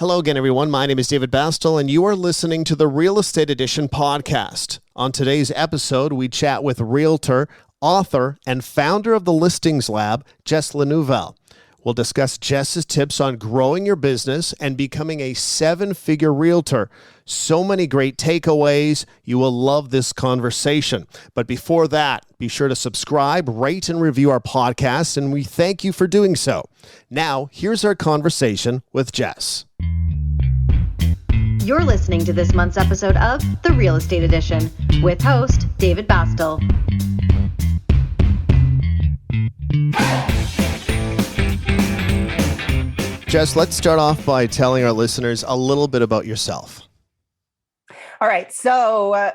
Hello again, everyone. My name is David Bastel, and you are listening to the Real Estate Edition podcast. On today's episode, we chat with realtor, author, and founder of the Listings Lab, Jess Lenouvel. We'll discuss Jess's tips on growing your business and becoming a seven-figure realtor. So many great takeaways. You will love this conversation. But before that, be sure to subscribe, rate, and review our podcast, and we thank you for doing so. Now, here's our conversation with Jess. You're listening to this month's episode of The Real Estate Edition with host David Bastel. Jess, let's start off by telling our listeners a little bit about yourself. All right. So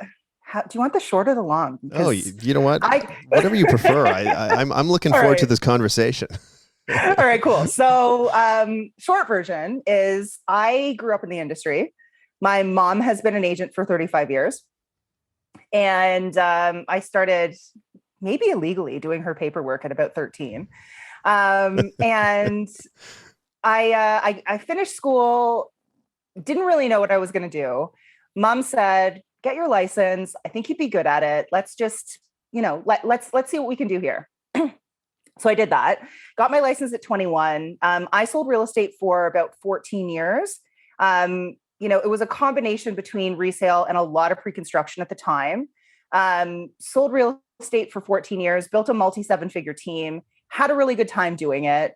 do you want the short or the long? Oh, you know what? Whatever you prefer. I'm looking forward to this conversation. All right, cool. So short version is I grew up in the industry. My mom has been an agent for 35 years. And I started maybe illegally doing her paperwork at about 13. And I finished school, didn't really know what I was going to do. Mom said, get your license. I think you'd be good at it. Let's just, let's see what we can do here. So I did that, got my license at 21. I sold real estate for about 14 years. It was a combination between resale and a lot of pre-construction at the time. Sold real estate for 14 years, built a multi-seven-figure team, had a really good time doing it.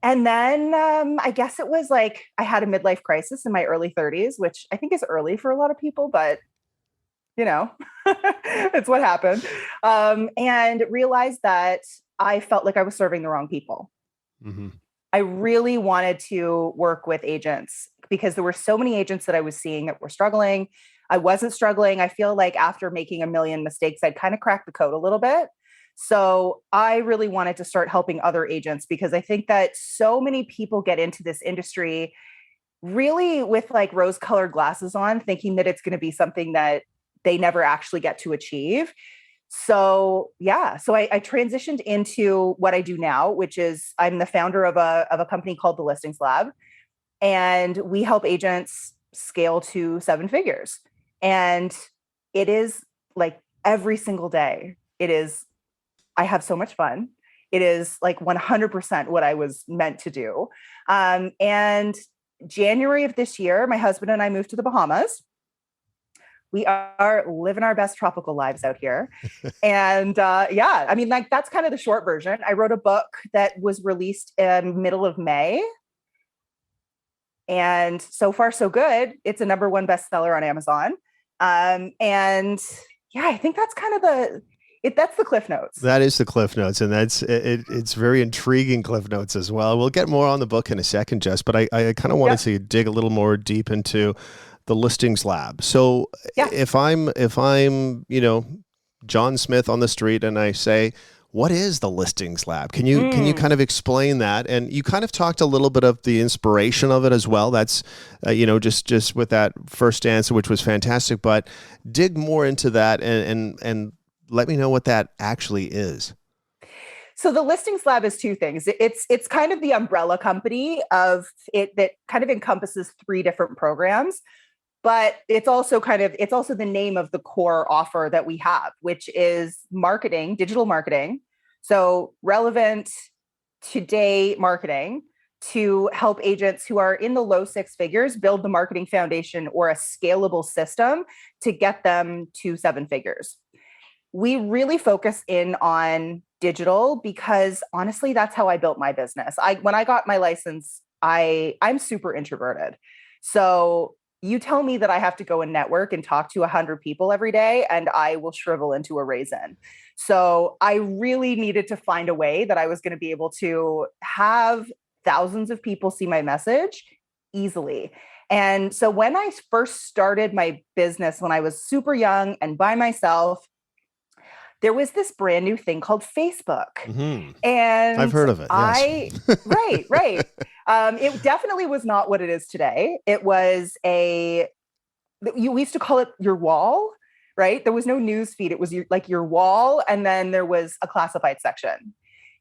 And then I guess it was like I had a midlife crisis in my early 30s, which I think is early for a lot of people, but it's what happened. And realized that I felt like I was serving the wrong people. Mm-hmm. I really wanted to work with agents because there were so many agents that I was seeing that were struggling. I wasn't struggling. I feel like after making a million mistakes, I'd kind of cracked the code a little bit. So I really wanted to start helping other agents because I think that so many people get into this industry really with like rose-colored glasses on, thinking that it's going to be something that they never actually get to achieve. So I transitioned into what I do now, which is I'm the founder of a company called the Listings Lab, and we help agents scale to seven figures. And it is like every single day. I have so much fun. It is like 100% what I was meant to do. And January of this year, my husband and I moved to the Bahamas. We are living our best tropical lives out here. And that's kind of the short version. I wrote a book that was released in middle of May. And so far, so good. It's a #1 bestseller on Amazon. I think that's kind of that's the Cliff Notes. That is the Cliff Notes. And it's very intriguing Cliff Notes as well. We'll get more on the book in a second, Jess, but I kind of wanted to dig a little more deep into the Listings Lab. So if I'm, John Smith on the street and I say, what is the Listings Lab? Can you kind of explain that? And you kind of talked a little bit of the inspiration of it as well. That's, just with that first answer, which was fantastic, but dig more into that and let me know what that actually is. So the Listings Lab is two things. It's kind of the umbrella company of it that kind of encompasses three different programs. But it's also the name of the core offer that we have, which is marketing, digital marketing. So relevant today marketing to help agents who are in the low six figures build the marketing foundation or a scalable system to get them to seven figures. We really focus in on digital because honestly, that's how I built my business. When I got my license, I'm super introverted. So you tell me that I have to go and network and talk to 100 people every day, and I will shrivel into a raisin. So I really needed to find a way that I was going to be able to have thousands of people see my message easily. And so when I first started my business, when I was super young and by myself, there was this brand new thing called Facebook. Mm-hmm. And I've heard of it. Yes. Right. It definitely was not what it is today. It was we used to call it your wall, right? There was no news feed. It was your wall. And then there was a classified section.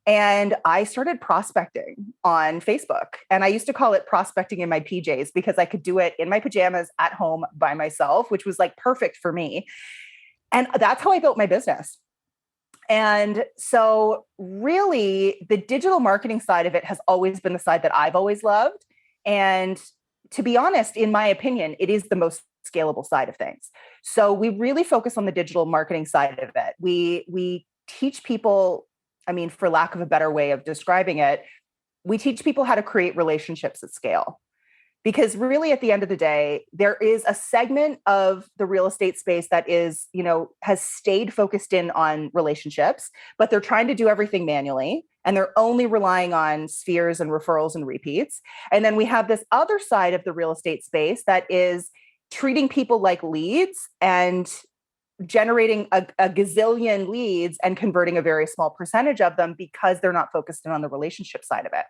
And I started prospecting on Facebook. And I used to call it prospecting in my PJs because I could do it in my pajamas at home by myself, which was like perfect for me. And that's how I built my business. And so really the digital marketing side of it has always been the side that I've always loved. And to be honest, in my opinion, it is the most scalable side of things. So we really focus on the digital marketing side of it. We teach people, I mean, for lack of a better way of describing it, we teach people how to create relationships at scale. Because really, at the end of the day, there is a segment of the real estate space that is, has stayed focused in on relationships, but they're trying to do everything manually and they're only relying on spheres and referrals and repeats. And then we have this other side of the real estate space that is treating people like leads and generating a gazillion leads and converting a very small percentage of them because they're not focused in on the relationship side of it.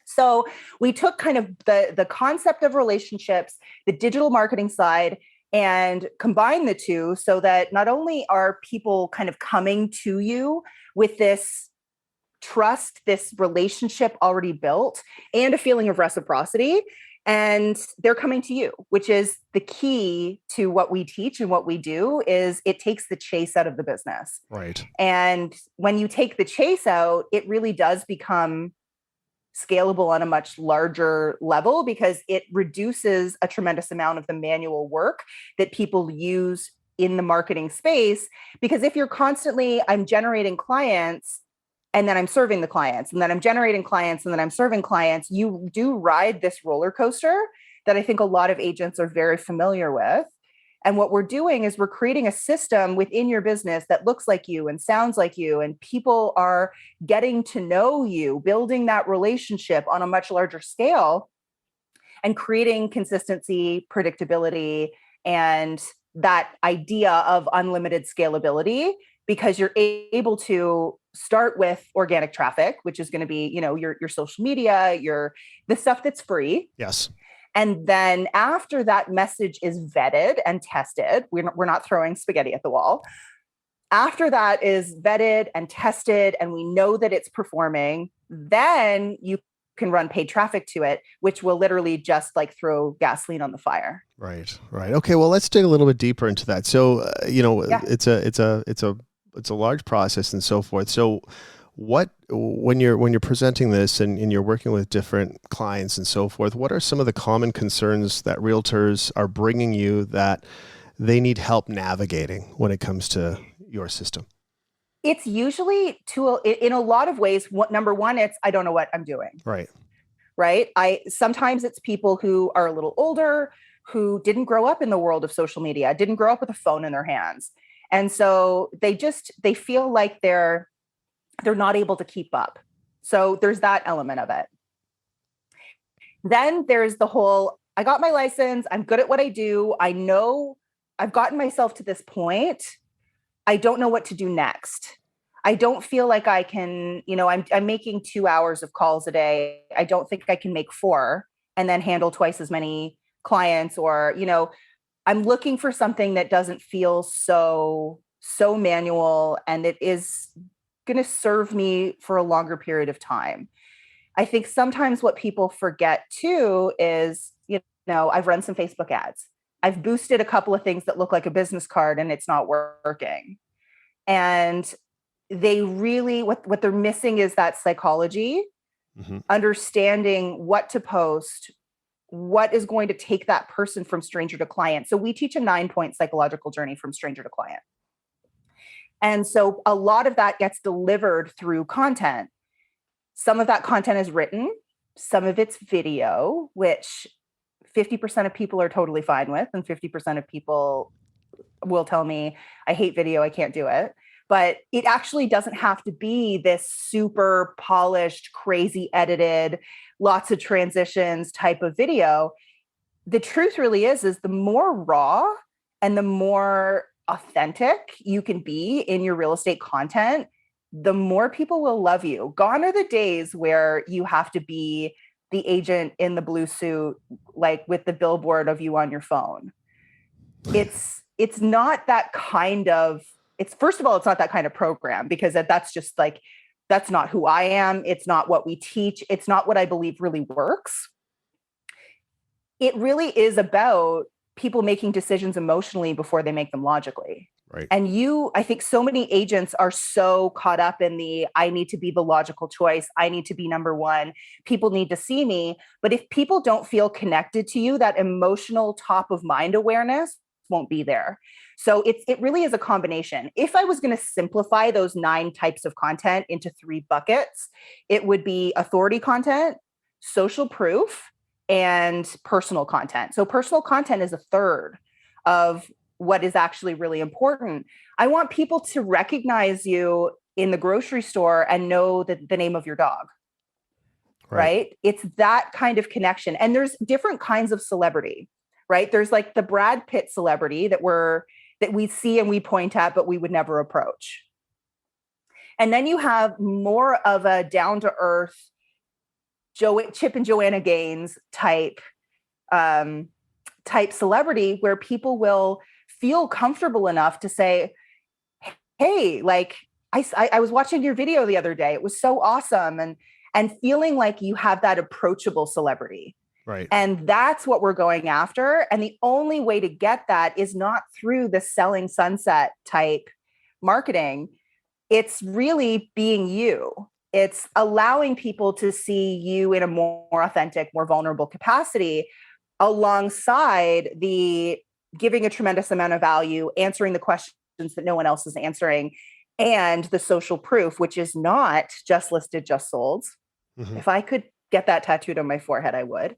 So we took kind of the concept of relationships, the digital marketing side, and combined the two so that not only are people kind of coming to you with this trust, this relationship already built, and a feeling of reciprocity, and they're coming to you, which is the key to what we teach and what we do is it takes the chase out of the business. Right. And when you take the chase out, it really does become scalable on a much larger level because it reduces a tremendous amount of the manual work that people use in the marketing space. Because if you're constantly, I'm generating clients and then I'm serving the clients and then I'm generating clients and then I'm serving clients, you do ride this roller coaster that I think a lot of agents are very familiar with. And what we're doing is we're creating a system within your business that looks like you and sounds like you, and people are getting to know you, building that relationship on a much larger scale and creating consistency, predictability, and that idea of unlimited scalability because you're able to start with organic traffic, which is going to be, your social media, the stuff that's free. Yes. And then after that message is vetted and tested, we're not throwing spaghetti at the wall. After that is vetted and tested, and we know that it's performing, then you can run paid traffic to it, which will literally just like throw gasoline on the fire. Right. Okay. Well, let's dig a little bit deeper into that. So, it's a large process and so forth. So, when you're presenting this and you're working with different clients and so forth, what are some of the common concerns that realtors are bringing you that they need help navigating when it comes to your system? It's usually in a lot of ways. Number one, it's I don't know what I'm doing. Right. Sometimes it's people who are a little older, who didn't grow up in the world of social media, didn't grow up with a phone in their hands, and so they feel like they're not able to keep up. So there's that element of it. Then there's the whole, I got my license. I'm good at what I do. I know I've gotten myself to this point. I don't know what to do next. I don't feel like I can, I'm making 2 hours of calls a day. I don't think I can make 4 and then handle twice as many clients or, I'm looking for something that doesn't feel so manual and it is going to serve me for a longer period of time. I think sometimes what people forget too is, I've run some Facebook ads. I've boosted a couple of things that look like a business card and it's not working. And they really, what they're missing is that psychology, understanding what to post, what is going to take that person from stranger to client. So we teach a 9-point psychological journey from stranger to client. And so a lot of that gets delivered through content. Some of that content is written, some of it's video, which 50% of people are totally fine with, and 50% of people will tell me, I hate video, I can't do it. But it actually doesn't have to be this super polished, crazy edited, lots of transitions type of video. The truth really is the more raw and the more authentic you can be in your real estate content, the more people will love you. Gone are the days where you have to be the agent in the blue suit, like with the billboard of you on your phone. It's not that kind of, first of all, it's not that kind of program because that's just like That's not who I am. It's not what we teach. It's not what I believe really works. It really is about people making decisions emotionally before they make them logically. Right. And I think so many agents are so caught up in I need to be the logical choice. I need to be number one. People need to see me. But if people don't feel connected to you, that emotional top of mind awareness won't be there. So it really is a combination. If I was going to simplify those 9 types of content into 3 buckets, it would be authority content, social proof, and personal content. So personal content is a third of what is actually really important. I want people to recognize you in the grocery store and know the name of your dog. Right? It's that kind of connection. And there's different kinds of celebrity, right? There's like the Brad Pitt celebrity that we see and we point at, but we would never approach. And then you have more of a down-to-earth Chip and Joanna Gaines type celebrity where people will feel comfortable enough to say, hey, like I was watching your video the other day. It was so awesome. And feeling like you have that approachable celebrity. Right. And that's what we're going after. And the only way to get that is not through the selling sunset type marketing. It's really being you. It's allowing people to see you in a more authentic, more vulnerable capacity alongside the giving a tremendous amount of value, answering the questions that no one else is answering, and the social proof, which is not just listed, just sold. Mm-hmm. If I could get that tattooed on my forehead, I would.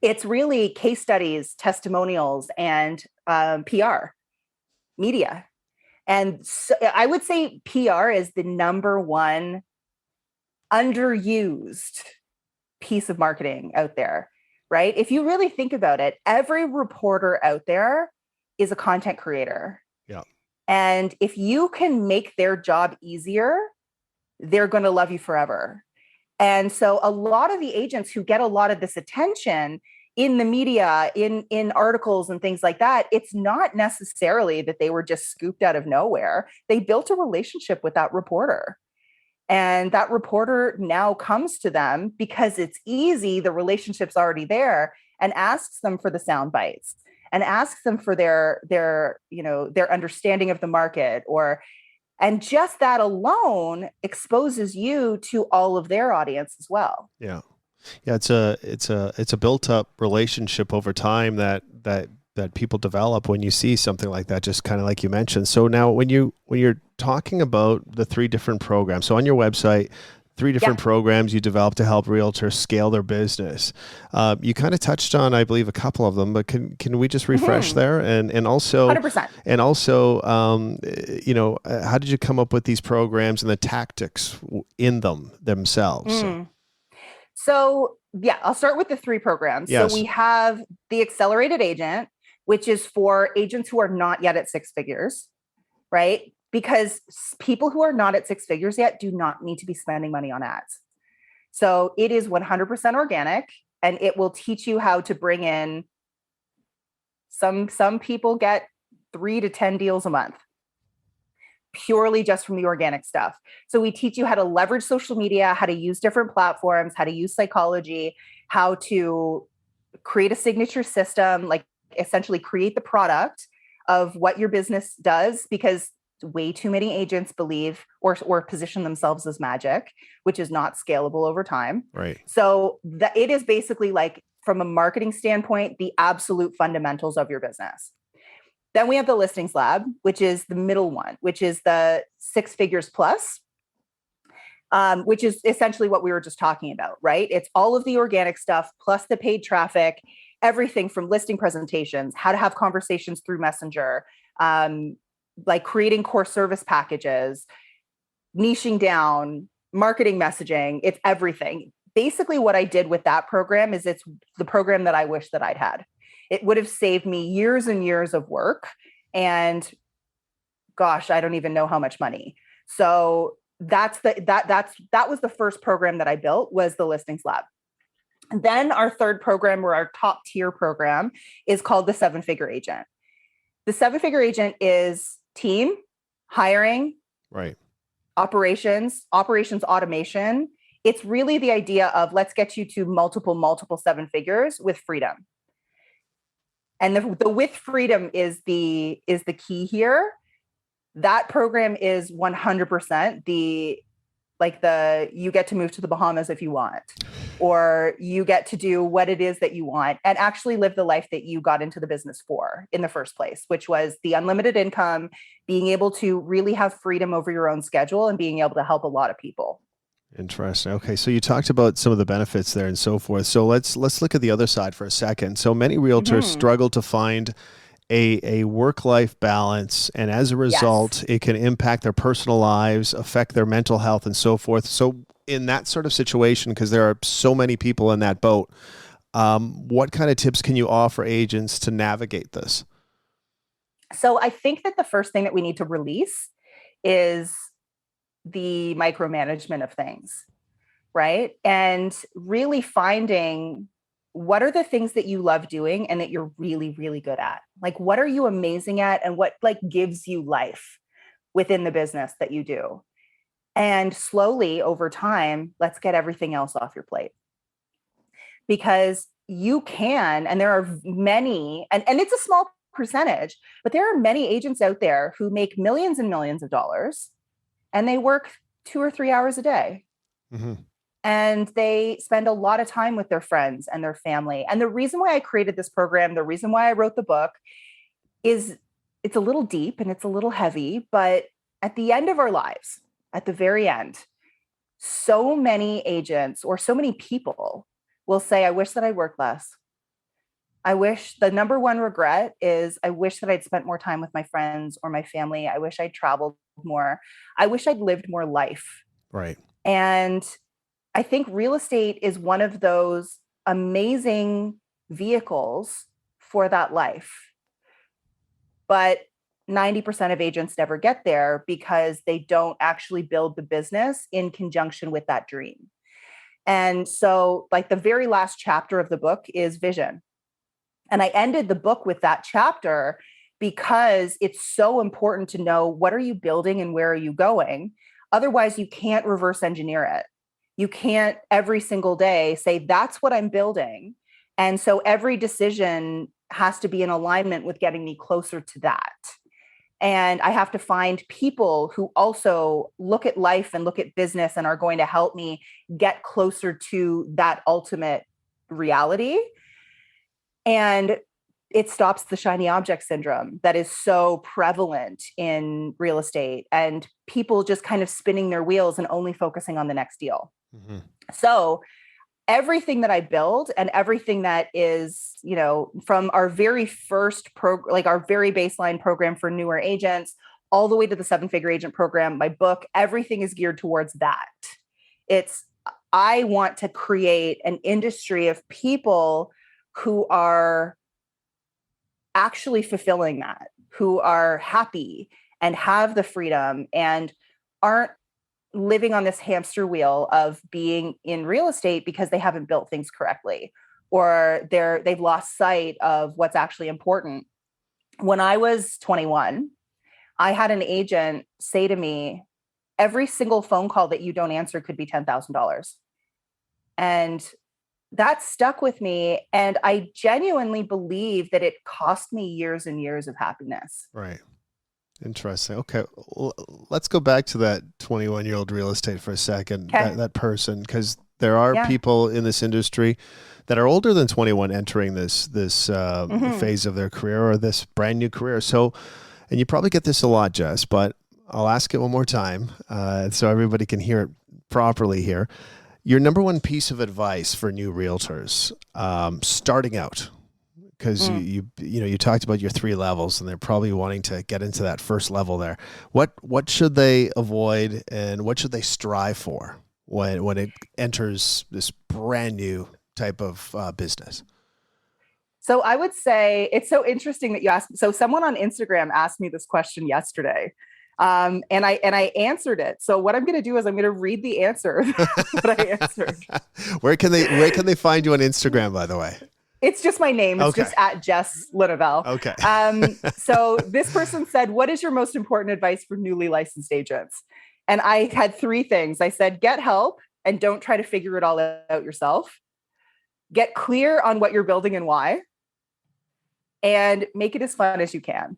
It's really case studies, testimonials, and PR, media. And so I would say PR is the number one underused piece of marketing out there, right? If you really think about it, every reporter out there is a content creator. Yeah. And if you can make their job easier, they're going to love you forever. And so a lot of the agents who get a lot of this attention in the media, in articles and things like that, it's not necessarily that they were just scooped out of nowhere. They built a relationship with that reporter. And that reporter now comes to them because it's easy, the relationship's already there, and asks them for the sound bites and asks them for their understanding of the market, and just that alone exposes you to all of their audience as well. Yeah. Yeah, it's a built up relationship over time that people develop when you see something like that, just kind of like you mentioned. So now when you're talking about the 3 different programs, so on your website, 3 different programs you developed to help realtors scale their business. You kind of touched on, I believe, a couple of them, but can we just refresh there? And also 100%. And also, how did you come up with these programs and the tactics in them themselves? So I'll start with the 3 programs. Yes. So we have the Accelerated Agent, which is for agents who are not yet at 6 figures, right? Because people who are not at 6 figures yet do not need to be spending money on ads. So it is 100% organic, and it will teach you how to bring in some people get 3 to 10 deals a month, purely just from the organic stuff. So we teach you how to leverage social media, how to use different platforms, how to use psychology, how to create a signature system, like essentially create the product of what your business does, because way too many agents believe or position themselves as magic, which is not scalable over time. Right. So it is basically like, from a marketing standpoint, the absolute fundamentals of your business. Then we have the Listings Lab, which is the middle one, which is the 6 figures plus, which is essentially what we were just talking about, right? It's all of the organic stuff plus the paid traffic, everything from listing presentations, how to have conversations through Messenger, like creating core service packages, niching down, marketing messaging. It's everything. Basically, what I did with that program is it's the program that I wish that I'd had. It would have saved me years and years of work, and gosh, I don't even know how much money. So that was the first program that I built, was the Listings Lab. And then our third program, or our top tier program, is called the 7 Figure Agent. The 7 Figure Agent is team, hiring, right, operations automation. It's really the idea of let's get you to multiple seven figures with freedom. And the with freedom is the key here. That program is 100% you get to move to the Bahamas if you want, or you get to do what it is that you want and actually live the life that you got into the business for in the first place, which was the unlimited income, being able to really have freedom over your own schedule and being able to help a lot of people. Interesting. Okay. So you talked about some of the benefits there and so forth. So let's look at the other side for a second. So many realtors struggle to find a work-life balance, and as a result, it can impact their personal lives, affect their mental health, and so forth. So in that sort of situation, because there are so many people in that boat, what kind of tips can you offer agents to navigate this? So I think that the first thing that we need to release is the micromanagement of things, right? And really finding what are the things that you love doing and that you're really, really good at? Like, what are you amazing at and what gives you life within the business that you do? And slowly over time, let's get everything else off your plate. Because you can, and there are many, and it's a small percentage, but there are many agents out there who make millions and millions of dollars and they work 2 or 3 hours a day. Mm-hmm. And they spend a lot of time with their friends and their family. And the reason why I created this program, the reason why I wrote the book is it's a little deep and it's a little heavy, but at the end of our lives, at the very end, so many agents or so many people will say, I wish that I worked less. I wish the number one regret is I wish that I'd spent more time with my friends or my family. I wish I'd traveled more. I wish I'd lived more life. Right. And I think real estate is one of those amazing vehicles for that life. But 90% of agents never get there because they don't actually build the business in conjunction with that dream. And so the very last chapter of the book is vision. And I ended the book with that chapter because it's so important to know what are you building and where are you going? Otherwise, you can't reverse engineer it. You can't every single day say, that's what I'm building. And so every decision has to be in alignment with getting me closer to that. And I have to find people who also look at life and look at business and are going to help me get closer to that ultimate reality. And it stops the shiny object syndrome that is so prevalent in real estate and people just kind of spinning their wheels and only focusing on the next deal. Mm-hmm. So everything that I build and everything that is, from our very first our very baseline program for newer agents, all the way to the 7-figure agent program, my book, everything is geared towards that. I want to create an industry of people who are actually fulfilling that, who are happy and have the freedom and aren't living on this hamster wheel of being in real estate because they haven't built things correctly or they've lost sight of what's actually important. When I was 21, I had an agent say to me, every single phone call that you don't answer could be $10,000. And that stuck with me. And I genuinely believe that it cost me years and years of happiness. Right. Interesting. Okay. Let's go back to that 21-year-old real estate for a second, that person, because there are people in this industry that are older than 21 entering this phase of their career or this brand new career. So, and you probably get this a lot, Jess, but I'll ask it one more time so everybody can hear it properly here. Your number one piece of advice for new realtors starting out, because you talked about your 3 levels and they're probably wanting to get into that first level there. What should they avoid and what should they strive for when it enters this brand new type of business? So I would say it's so interesting that you asked. So someone on Instagram asked me this question yesterday. And I answered it. So what I'm going to do is I'm going to read the answer that I answered. Where can they find you on Instagram, by the way? It's just my name. It's just at Jess Lenouvel. Okay. So this person said, what is your most important advice for newly licensed agents? And I had three things. I said, get help and don't try to figure it all out yourself. Get clear on what you're building and why, and make it as fun as you can.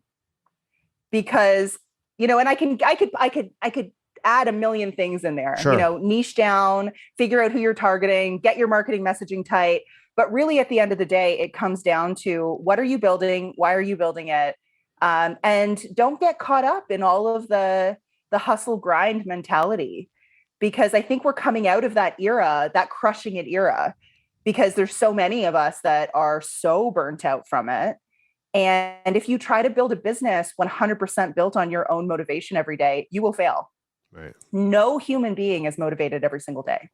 Because, and I could add a million things in there, Sure. Niche down, figure out who you're targeting, get your marketing messaging tight. But really at the end of the day, it comes down to what are you building? Why are you building it? And don't get caught up in all of the hustle grind mentality, because I think we're coming out of that era, that crushing it era, because there's so many of us that are so burnt out from it. And if you try to build a business 100% built on your own motivation every day, you will fail. Right. No human being is motivated every single day.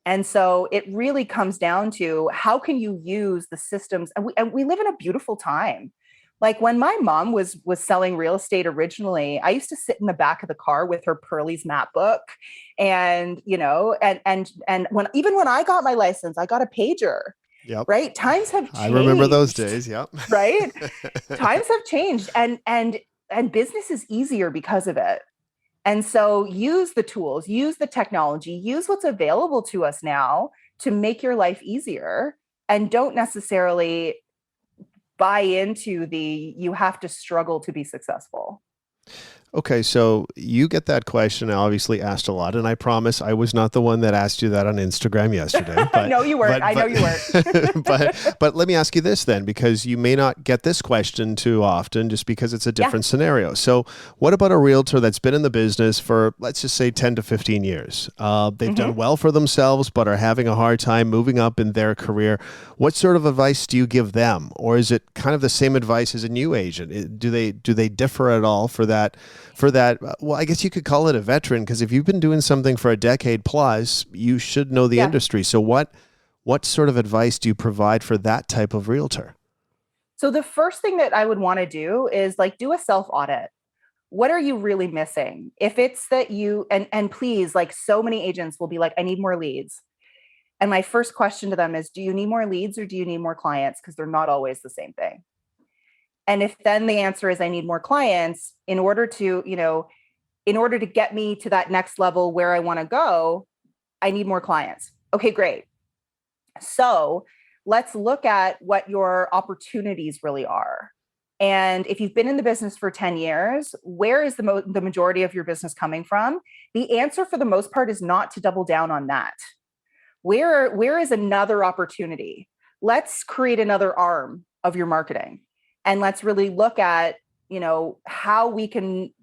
And so it really comes down to how can you use the systems? And we live in a beautiful time. Like when my mom was selling real estate originally, I used to sit in the back of the car with her Pearlie's map book. And, and when I got my license, I got a pager. Yep. Right. Times have changed. I remember those days. Yep. Right. Times have changed, and business is easier because of it. And so use the tools, use the technology, use what's available to us now to make your life easier, and don't necessarily buy into you have to struggle to be successful. Okay, so you get that question obviously asked a lot, and I promise I was not the one that asked you that on Instagram yesterday. But, no, you weren't. I know you weren't. but let me ask you this then, because you may not get this question too often just because it's a different scenario. So what about a realtor that's been in the business for, let's just say, 10 to 15 years? They've done well for themselves, but are having a hard time moving up in their career. What sort of advice do you give them? Or is it kind of the same advice as a new agent? Do they differ at all for that? Well, I guess you could call it a veteran, because if you've been doing something for a decade plus, you should know the industry. So what sort of advice do you provide for that type of realtor? So the first thing that I would want to do is do a self audit. What are you really missing? If it's that you, and please, so many agents will be like, I need more leads. And my first question to them is, do you need more leads or do you need more clients? Because they're not always the same thing. And if then the answer is I need more clients in order to get me to that next level where I want to go, I need more clients. Okay, great. So let's look at what your opportunities really are. And if you've been in the business for 10 years, where is the majority of your business coming from? The answer for the most part is not to double down on that. Where is another opportunity? Let's create another arm of your marketing. And let's really look at, how we can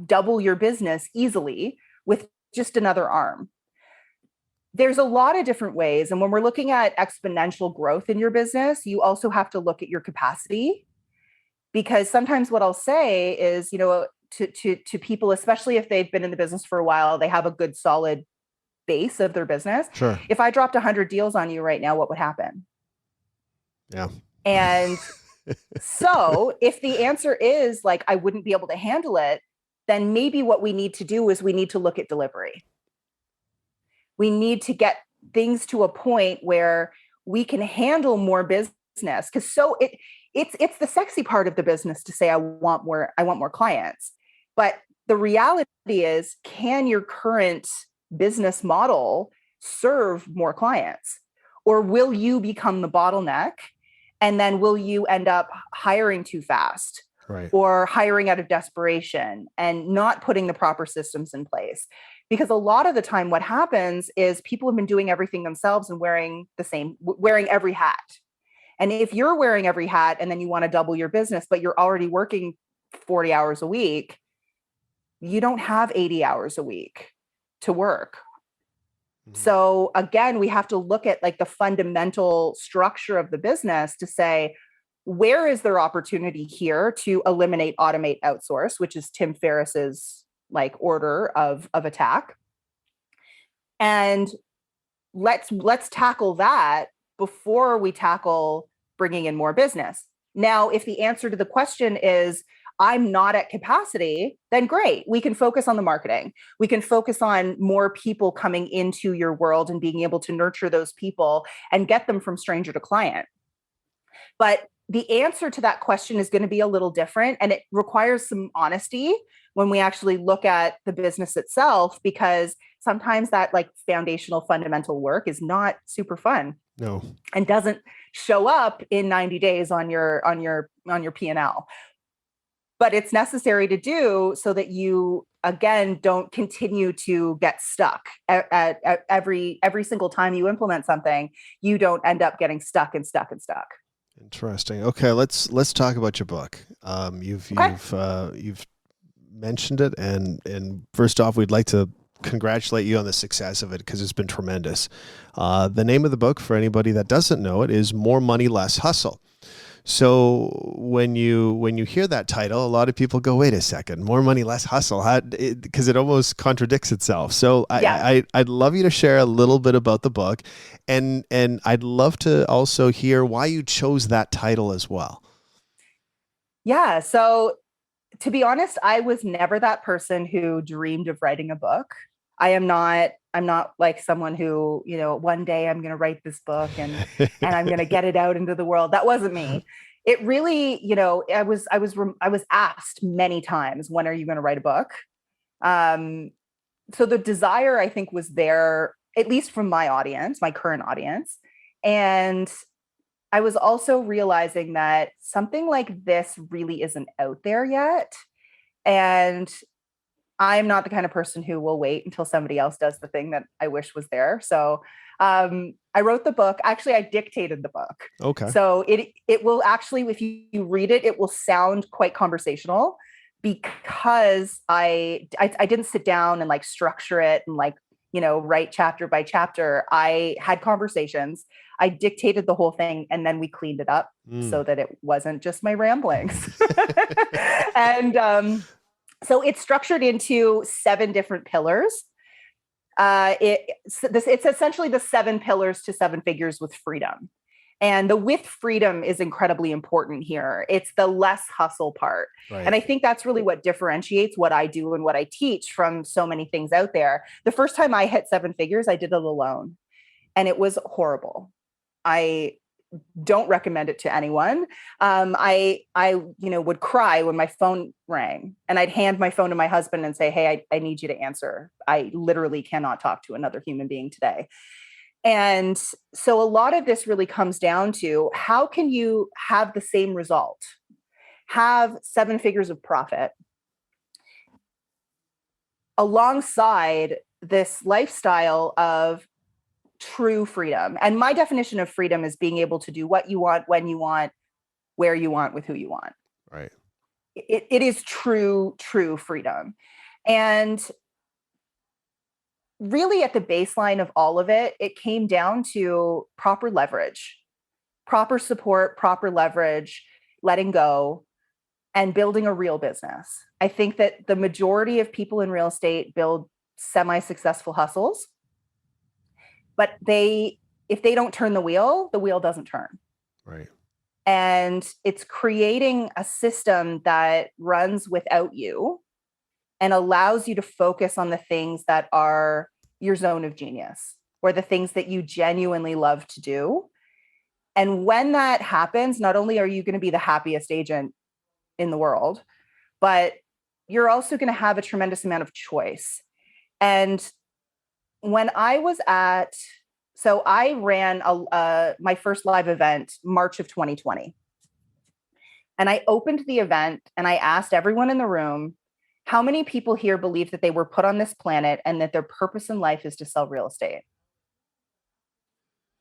double your business easily with just another arm. There's a lot of different ways. And when we're looking at exponential growth in your business, you also have to look at your capacity. Because sometimes what I'll say is, to people, especially if they've been in the business for a while, they have a good solid base of their business. Sure. If I dropped 100 deals on you right now, what would happen? Yeah. And so if the answer is I wouldn't be able to handle it, then maybe what we need to do is we need to look at delivery. We need to get things to a point where we can handle more business, because it's the sexy part of the business to say, I want more clients. But the reality is, can your current business model serve more clients? Or will you become the bottleneck? And then will you end up hiring too fast, right, or hiring out of desperation and not putting the proper systems in place? Because a lot of the time what happens is people have been doing everything themselves and wearing every hat. And if you're wearing every hat and then you want to double your business, but you're already working 40 hours a week, you don't have 80 hours a week to work. So again, we have to look at the fundamental structure of the business to say, where is there opportunity here to eliminate, automate, outsource, which is Tim Ferriss's order of attack. And let's tackle that before we tackle bringing in more business. Now, if the answer to the question is, I'm not at capacity, then great. We can focus on the marketing. We can focus on more people coming into your world and being able to nurture those people and get them from stranger to client. But the answer to that question is going to be a little different, and it requires some honesty when we actually look at the business itself, because sometimes that like foundational fundamental work is not super fun. No. And doesn't show up in 90 days on your P&L. But it's necessary to do so that you, again, don't continue to get stuck at every single time you implement something. You don't end up getting stuck. Interesting. Okay, let's talk about your book. You've mentioned it, and first off, we'd like to congratulate you on the success of it because it's been tremendous. The name of the book, for anybody that doesn't know it, is More Money, Less Hustle. So when you hear that title, a lot of people go, wait a second, more money, less hustle, because it almost contradicts itself. So I'd love you to share a little bit about the book, and I'd love to also hear why you chose that title as well. Yeah. So to be honest, I was never that person who dreamed of writing a book. I'm not like someone who, one day I'm going to write this book and I'm going to get it out into the world. That wasn't me. It really, I was asked many times, when are you going to write a book? So the desire, I think, was there, at least from my audience, my current audience. And I was also realizing that something like this really isn't out there yet. And I'm not the kind of person who will wait until somebody else does the thing that I wish was there. So I wrote the book. Actually, I dictated the book. Okay. So it will actually, if you read it, it will sound quite conversational, because I didn't sit down and like structure it and like, write chapter by chapter. I had conversations. I dictated the whole thing, and then we cleaned it up so that it wasn't just my ramblings. And so it's structured into 7 different pillars. It's essentially the 7 pillars to 7 figures with freedom. And the with freedom is incredibly important here. It's the less hustle part. Right. And I think that's really what differentiates what I do and what I teach from so many things out there. The first time I hit 7 figures, I did it alone, and it was horrible. I don't recommend it to anyone. I would cry when my phone rang, and I'd hand my phone to my husband and say, hey, I need you to answer. I literally cannot talk to another human being today. And so a lot of this really comes down to, how can you have the same result, have 7 figures of profit alongside this lifestyle of true freedom. And my definition of freedom is being able to do what you want, when you want, where you want, with who you want. Right. It is true freedom. And really, at the baseline of all of it, it came down to proper leverage, proper support, proper leverage, letting go, and building a real business. I think that the majority of people in real estate build semi-successful hustles, but if they don't turn the wheel doesn't turn. Right. And it's creating a system that runs without you and allows you to focus on the things that are your zone of genius, or the things that you genuinely love to do. And when that happens, not only are you going to be the happiest agent in the world, but you're also going to have a tremendous amount of choice. And when I was so I ran my first live event, March of 2020. And I opened the event and I asked everyone in the room, how many people here believe that they were put on this planet and that their purpose in life is to sell real estate?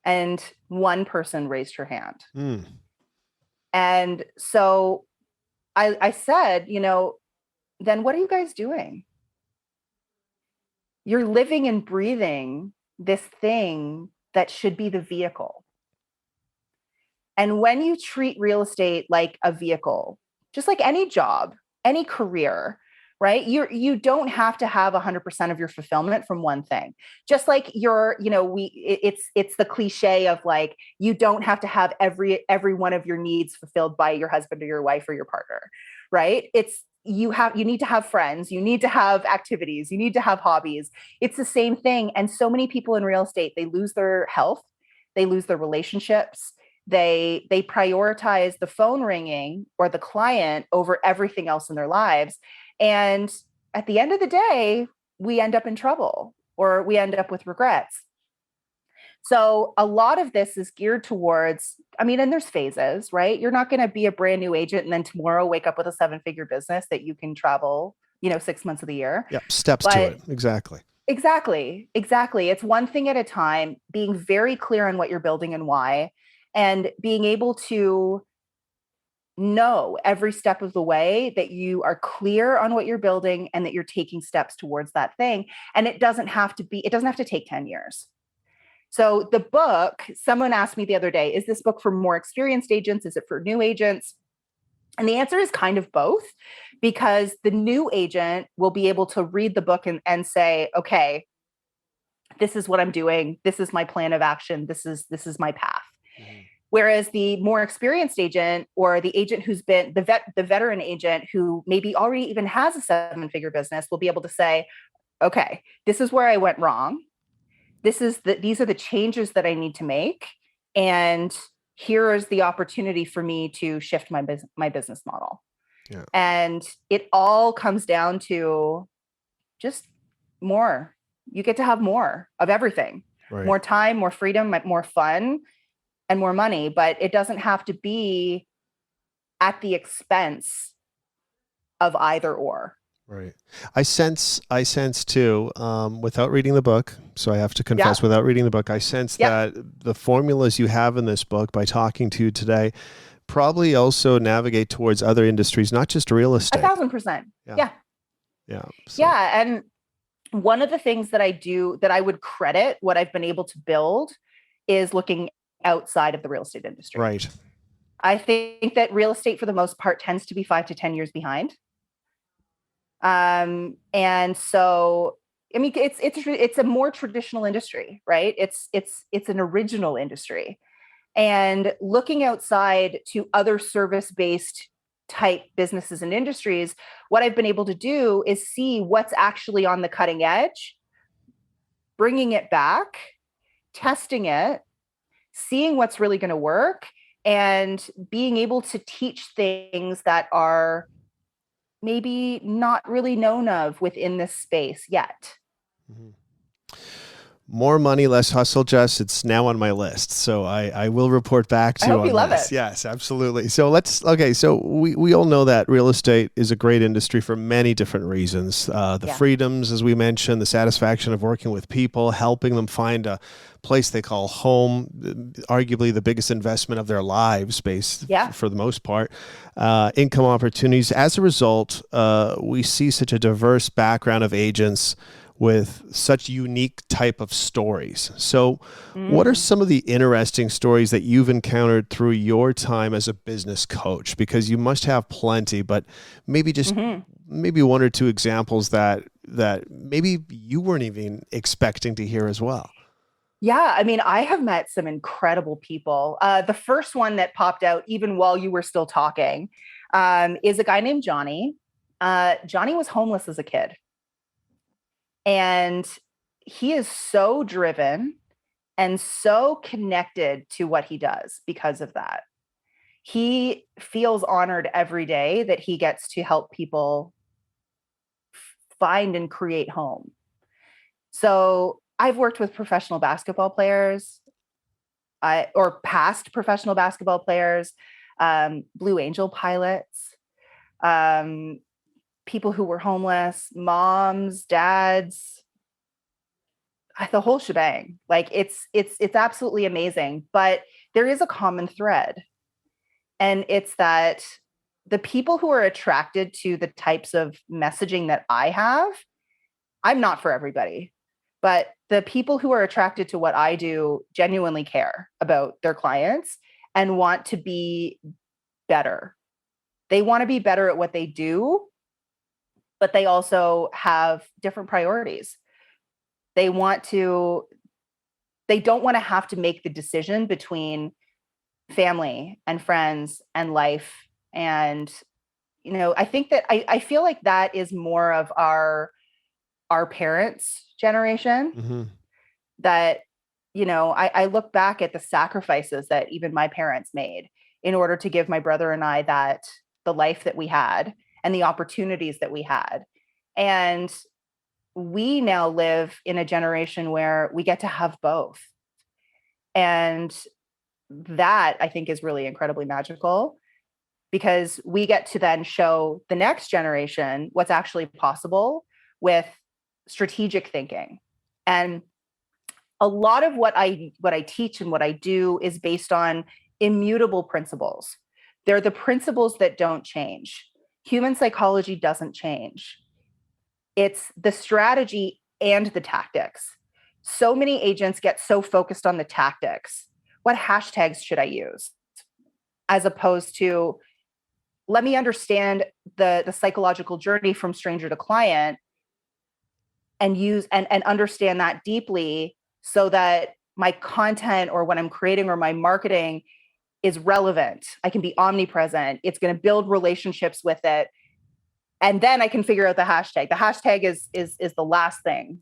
And one person raised her hand. And so I said, then what are you guys doing? You're living and breathing this thing that should be the vehicle. And when you treat real estate like a vehicle, just like any job, any career, right? You don't have to have 100% of your fulfillment from one thing. Just like it's the cliche of like, you don't have to have every one of your needs fulfilled by your husband or your wife or your partner, right? You need to have friends, you need to have activities, you need to have hobbies. It's the same thing. And so many people in real estate, they lose their health, they lose their relationships, they prioritize the phone ringing or the client over everything else in their lives. And at the end of the day, we end up in trouble or we end up with regrets. So a lot of this is geared towards, and there's phases, right? You're not going to be a brand new agent and then tomorrow wake up with a 7-figure business that you can travel, 6 months of the year. Yeah, steps to it. Exactly. Exactly. It's one thing at a time, being very clear on what you're building and why, and being able to know every step of the way that you are clear on what you're building and that you're taking steps towards that thing. And it doesn't have to take 10 years. So the book, someone asked me the other day, is this book for more experienced agents? Is it for new agents? And the answer is kind of both, because the new agent will be able to read the book and say, okay, this is what I'm doing. This is my plan of action. This is my path. Mm-hmm. Whereas the more experienced agent, or the agent who's been the veteran agent who maybe already even has a 7-figure business, will be able to say, okay, this is where I went wrong. These are the changes that I need to make. And here is the opportunity for me to shift my business model. Yeah. And it all comes down to just more. You get to have more of everything, right? More time, more freedom, more fun, and more money. But it doesn't have to be at the expense of either or. Right. I sense too, without reading the book, so I have to confess, without reading the book, I sense that the formulas you have in this book, by talking to you today, probably also navigate towards other industries, not just real estate. 1,000%. Yeah. So. Yeah. And one of the things that I do that I would credit what I've been able to build is looking outside of the real estate industry. Right. I think that real estate, for the most part, tends to be 5 to 10 years behind. And so, it's a more traditional industry, right? It's an original industry, and looking outside to other service-based type businesses and industries, what I've been able to do is see what's actually on the cutting edge, bringing it back, testing it, seeing what's really going to work, and being able to teach things that are maybe not really known of within this space yet. Mm-hmm. More money, less hustle, Jess. It's now on my list, so I will report back to you on this. I hope you love it. Yes, absolutely. So we all know that real estate is a great industry for many different reasons. The freedoms, as we mentioned, the satisfaction of working with people, helping them find a place they call home, arguably the biggest investment of their lives, for the most part. Income opportunities. As a result, we see such a diverse background of agents with such unique type of stories. So what are some of the interesting stories that you've encountered through your time as a business coach? Because you must have plenty, but maybe just maybe one or two examples that maybe you weren't even expecting to hear as well. Yeah, I have met some incredible people. The first one that popped out even while you were still talking is a guy named Johnny. Johnny was homeless as a kid. And he is so driven and so connected to what he does because of that. He feels honored every day that he gets to help people find and create home. So I've worked with professional basketball players, or past professional basketball players, Blue Angel pilots, people who were homeless, moms, dads, the whole shebang. Like it's absolutely amazing, but there is a common thread. And it's that the people who are attracted to the types of messaging that I have, I'm not for everybody, but the people who are attracted to what I do genuinely care about their clients and want to be better. They want to be better at what they do, but they also have different priorities. They don't want to have to make the decision between family and friends and life. And, I think that I feel like that is more of our parents' generation. That, I look back at the sacrifices that even my parents made in order to give my brother and I the life that we had. and the opportunities that we had. And we now live in a generation where we get to have both. And that, I think, is really incredibly magical, because we get to then show the next generation what's actually possible with strategic thinking. And a lot of what I teach and what I do is based on immutable principles. They're the principles that don't change. Human psychology doesn't change. It's the strategy and the tactics. So many agents get so focused on the tactics. What hashtags should I use? As opposed to, let me understand the psychological journey from stranger to client and use and understand that deeply, so that my content or what I'm creating or my marketing is relevant. I can be omnipresent. It's going to build relationships with it. And then I can figure out the hashtag. The hashtag is the last thing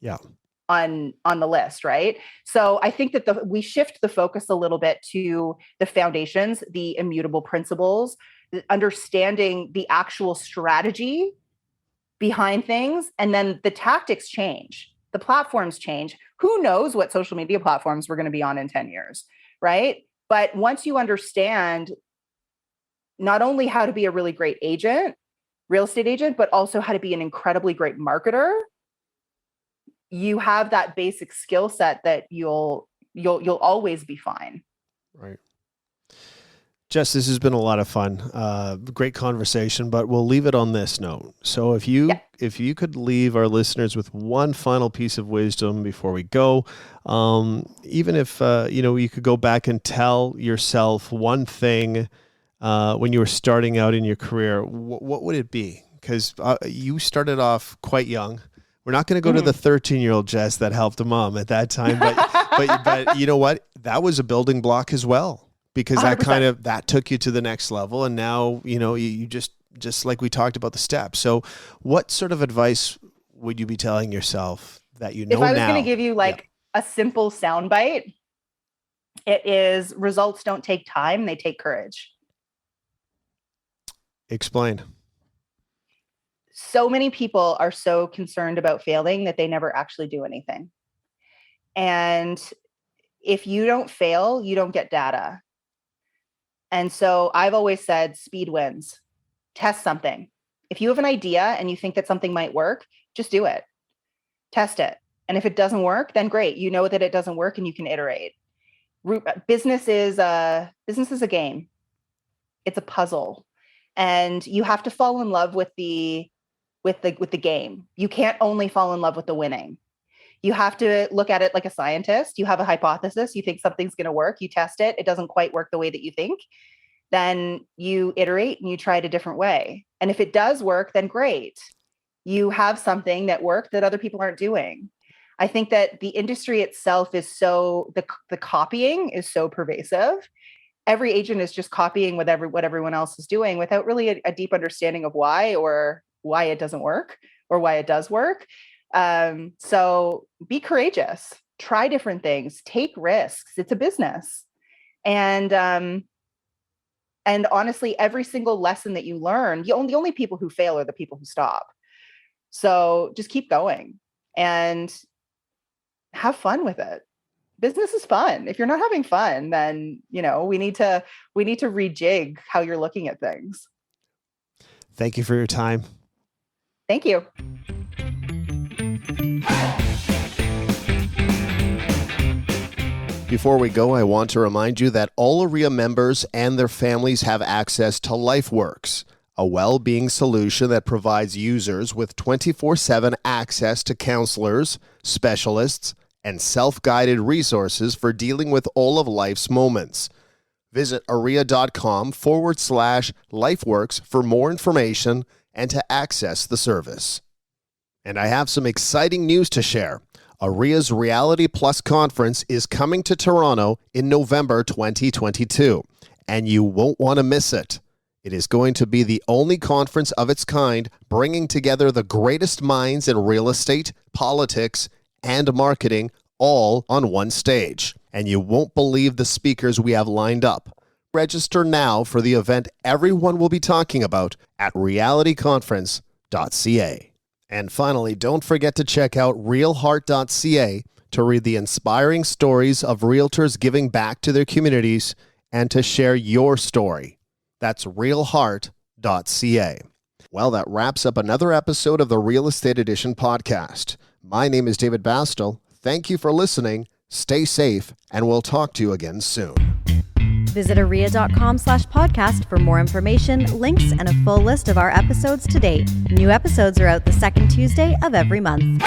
on the list, right? So I think that we shift the focus a little bit to the foundations, the immutable principles, understanding the actual strategy behind things, and then the tactics change. The platforms change. Who knows what social media platforms we're going to be on in 10 years, right? But once you understand not only how to be a really great agent, real estate agent, but also how to be an incredibly great marketer, you have that basic skill set that you'll always be fine. Right. Jess, this has been a lot of fun. Great conversation, but we'll leave it on this note. So if you could leave our listeners with one final piece of wisdom before we go, even if you could go back and tell yourself one thing when you were starting out in your career, what would it be? Because you started off quite young. We're not going to go to the 13-year-old Jess that helped a mom at that time, but you know what? That was a building block as well. Because 100%. that took you to the next level. And now, you just like we talked about the steps. So what sort of advice would you be telling yourself that you know now? If I was going to give you a simple soundbite, it is: results don't take time, they take courage. Explain. So many people are so concerned about failing that they never actually do anything. And if you don't fail, you don't get data. And so I've always said speed wins. Test something. If you have an idea and you think that something might work, just do it. Test it. And if it doesn't work, then great. You know that it doesn't work and you can iterate. Business is a game. It's a puzzle. And you have to fall in love with the game. You can't only fall in love with the winning. You have to look at it like a scientist. You have a hypothesis. You think something's going to work. You test it. It doesn't quite work the way that you think. Then you iterate and you try it a different way. And if it does work, then great. You have something that worked that other people aren't doing. I think that the industry itself is the copying is so pervasive. Every agent is just copying what everyone else is doing without really a deep understanding of why it doesn't work or why it does work. So be courageous, try different things, take risks. It's a business. And honestly, every single lesson that you learn, the only people who fail are the people who stop. So just keep going and have fun with it. Business is fun. If you're not having fun, then, we need to rejig how you're looking at things. Thank you for your time. Thank you. Before we go, I want to remind you that all AREA members and their families have access to LifeWorks, a well-being solution that provides users with 24/7 access to counselors, specialists, and self-guided resources for dealing with all of life's moments. Visit area.com/LifeWorks for more information and to access the service. And I have some exciting news to share. AREA's Reality Plus conference is coming to Toronto in November 2022, and you won't want to miss it. It is going to be the only conference of its kind bringing together the greatest minds in real estate, politics, and marketing all on one stage. And you won't believe the speakers we have lined up. Register now for the event everyone will be talking about at realityconference.ca. And finally, don't forget to check out realheart.ca to read the inspiring stories of realtors giving back to their communities and to share your story. That's realheart.ca. Well, that wraps up another episode of the Real Estate Edition podcast. My name is David Bastel. Thank you for listening. Stay safe, and we'll talk to you again soon. Visit aria.com/podcast for more information, links, and a full list of our episodes to date. New episodes are out the second Tuesday of every month.